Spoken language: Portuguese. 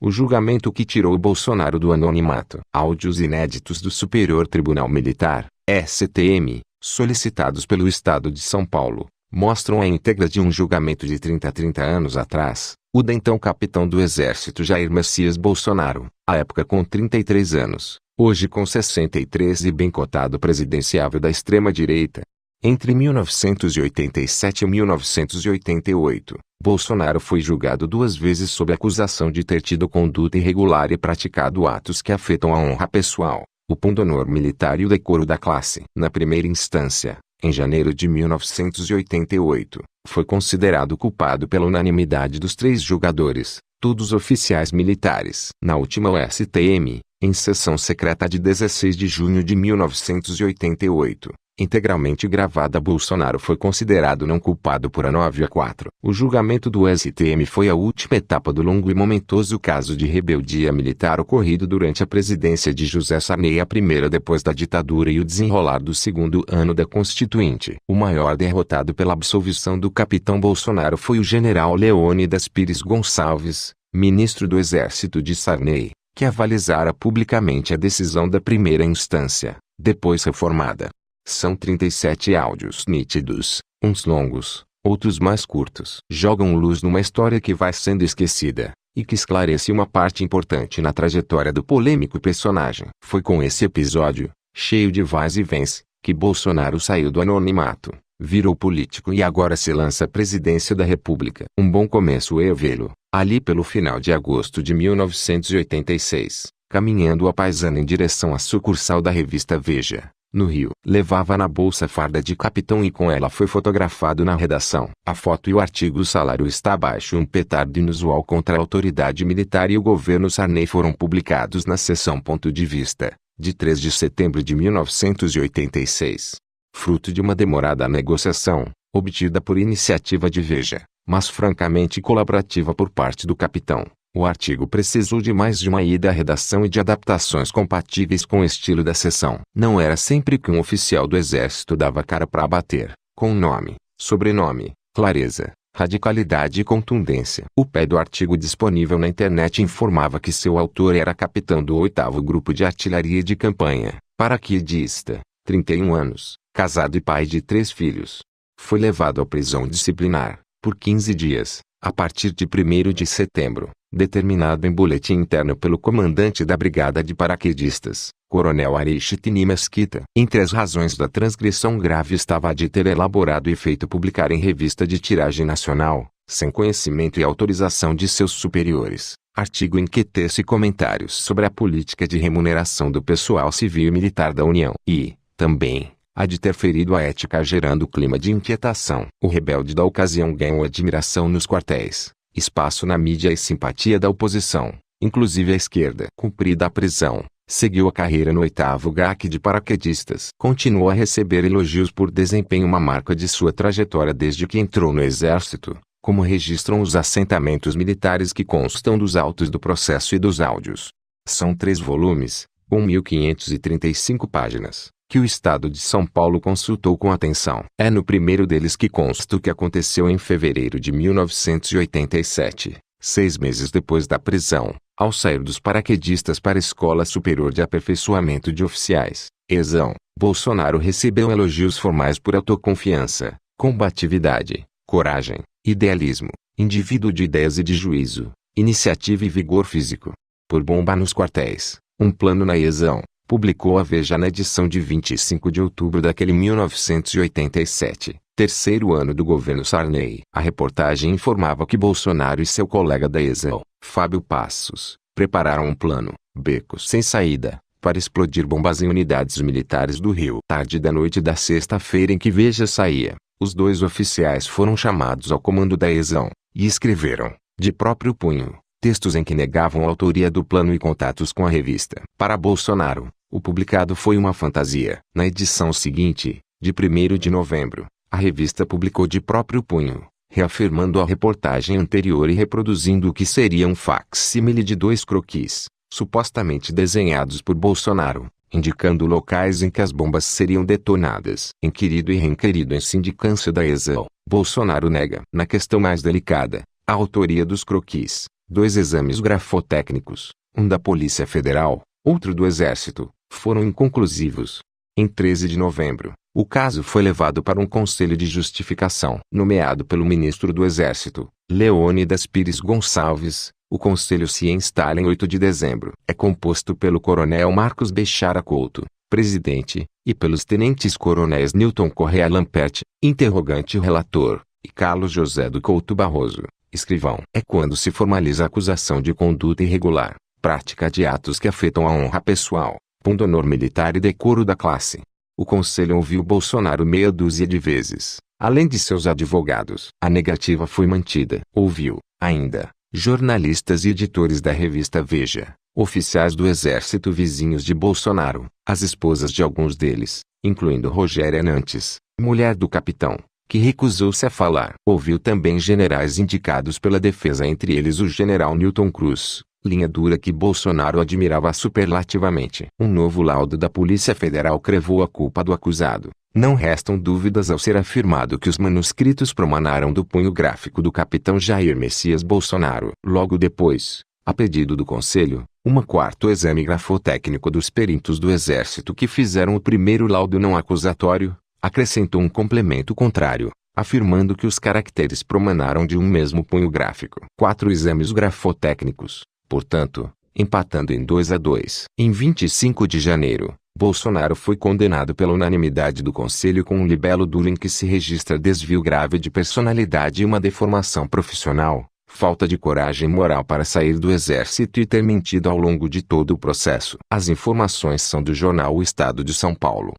o julgamento que tirou Bolsonaro do anonimato. Áudios inéditos do Superior Tribunal Militar, STM, solicitados pelo Estado de São Paulo, mostram a íntegra de um julgamento de 30 anos atrás, o da então capitão do Exército Jair Messias Bolsonaro, à época com 33 anos, hoje com 63 e bem cotado presidenciável da extrema-direita. Entre 1987 e 1988, Bolsonaro foi julgado 2 vezes sob acusação de ter tido conduta irregular e praticado atos que afetam a honra pessoal, o pundonor militar e o decoro da classe. Na primeira instância, em janeiro de 1988, foi considerado culpado pela unanimidade dos 3 julgadores, todos oficiais militares. Na última, o STM, em sessão secreta de 16 de junho de 1988, integralmente gravada, Bolsonaro foi considerado não culpado por A9-A4. O julgamento do STM foi a última etapa do longo e momentoso caso de rebeldia militar ocorrido durante a presidência de José Sarney, a primeira depois da ditadura e o desenrolar do segundo ano da Constituinte. O maior derrotado pela absolvição do capitão Bolsonaro foi o general Leônidas Pires Gonçalves, ministro do Exército de Sarney, que avalizara publicamente a decisão da primeira instância, depois reformada. São 37 áudios nítidos, uns longos, outros mais curtos. Jogam luz numa história que vai sendo esquecida, e que esclarece uma parte importante na trajetória do polêmico personagem. Foi com esse episódio, cheio de vais e vens, que Bolsonaro saiu do anonimato, virou político e agora se lança à presidência da República. Um bom começo é vê-lo, ali pelo final de agosto de 1986, caminhando a paisana em direção à sucursal da revista Veja, no Rio. Levava na bolsa a farda de capitão e com ela foi fotografado na redação. A foto e o artigo "O salário está baixo", um petardo inusual contra a autoridade militar e o governo Sarney, foram publicados na seção Ponto de Vista, de 3 de setembro de 1986. Fruto de uma demorada negociação, obtida por iniciativa de Veja, mas francamente colaborativa por parte do capitão, o artigo precisou de mais de uma ida à redação e de adaptações compatíveis com o estilo da seção. Não era sempre que um oficial do Exército dava cara para bater, com nome, sobrenome, clareza, radicalidade e contundência. O pé do artigo disponível na internet informava que seu autor era capitão do 8º Grupo de Artilharia de Campanha, paraquedista, 31 anos, casado e pai de 3 filhos. Foi levado à prisão disciplinar, por 15 dias, a partir de 1º de setembro, determinado em boletim interno pelo comandante da Brigada de Paraquedistas, Coronel Aristide Mesquita. Entre as razões da transgressão grave estava a de ter elaborado e feito publicar em revista de tiragem nacional, sem conhecimento e autorização de seus superiores, artigo em que tece comentários sobre a política de remuneração do pessoal civil e militar da União. E, também, a de ter ferido a ética gerando clima de inquietação. O rebelde da ocasião ganhou admiração nos quartéis, espaço na mídia e simpatia da oposição, inclusive à esquerda. Cumprida a prisão, seguiu a carreira no 8º GAC de paraquedistas. Continuou a receber elogios por desempenho, uma marca de sua trajetória desde que entrou no Exército, como registram os assentamentos militares que constam dos autos do processo e dos áudios. São 3 volumes, com 1.535 páginas, que o Estado de São Paulo consultou com atenção. É no primeiro deles que consta o que aconteceu em fevereiro de 1987, 6 meses depois da prisão, ao sair dos paraquedistas para a Escola Superior de Aperfeiçoamento de Oficiais, ESAO. Bolsonaro recebeu elogios formais por autoconfiança, combatividade, coragem, idealismo, indivíduo de ideias e de juízo, iniciativa e vigor físico. Por bomba nos quartéis, um plano na ESAO, publicou a Veja na edição de 25 de outubro daquele 1987, terceiro ano do governo Sarney. A reportagem informava que Bolsonaro e seu colega da ESAO, Fábio Passos, prepararam um plano, becos sem saída, para explodir bombas em unidades militares do Rio. Tarde da noite da sexta-feira em que Veja saía, os 2 oficiais foram chamados ao comando da ESAO, e escreveram, de próprio punho, textos em que negavam a autoria do plano e contatos com a revista. Para Bolsonaro, o publicado foi uma fantasia. Na edição seguinte, de 1º de novembro, a revista publicou de próprio punho, reafirmando a reportagem anterior e reproduzindo o que seria um facsímile de 2 croquis, supostamente desenhados por Bolsonaro, indicando locais em que as bombas seriam detonadas. Inquirido e reinquirido em sindicância da ESAO, Bolsonaro nega. Na questão mais delicada, a autoria dos croquis, 2 exames grafotécnicos, um da Polícia Federal, outro do Exército, foram inconclusivos. Em 13 de novembro, o caso foi levado para um conselho de justificação. Nomeado pelo ministro do Exército, Leônidas Pires Gonçalves, o conselho se instala em 8 de dezembro. É composto pelo coronel Marcos Bechara Couto, presidente, e pelos tenentes-coronéis Newton Correa Lampert, interrogante relator, e Carlos José do Couto Barroso, escrivão. É quando se formaliza a acusação de conduta irregular, prática de atos que afetam a honra pessoal, pundonor militar e decoro da classe. O conselho ouviu Bolsonaro meia dúzia de vezes, além de seus advogados. A negativa foi mantida. Ouviu, ainda, jornalistas e editores da revista Veja, oficiais do Exército vizinhos de Bolsonaro, as esposas de alguns deles, incluindo Rogéria Nantes, mulher do capitão, que recusou-se a falar. Ouviu também generais indicados pela defesa, entre eles o general Newton Cruz, linha dura que Bolsonaro admirava superlativamente. Um novo laudo da Polícia Federal crevou a culpa do acusado. Não restam dúvidas ao ser afirmado que os manuscritos promanaram do punho gráfico do capitão Jair Messias Bolsonaro. Logo depois, a pedido do Conselho, um quarto exame grafotécnico dos peritos do Exército que fizeram o primeiro laudo não acusatório, acrescentou um complemento contrário, afirmando que os caracteres promanaram de um mesmo punho gráfico. 4 exames grafotécnicos, portanto, empatando em 2-2. Em 25 de janeiro, Bolsonaro foi condenado pela unanimidade do Conselho com um libelo duro em que se registra desvio grave de personalidade e uma deformação profissional, falta de coragem moral para sair do Exército e ter mentido ao longo de todo o processo. As informações são do jornal O Estado de São Paulo.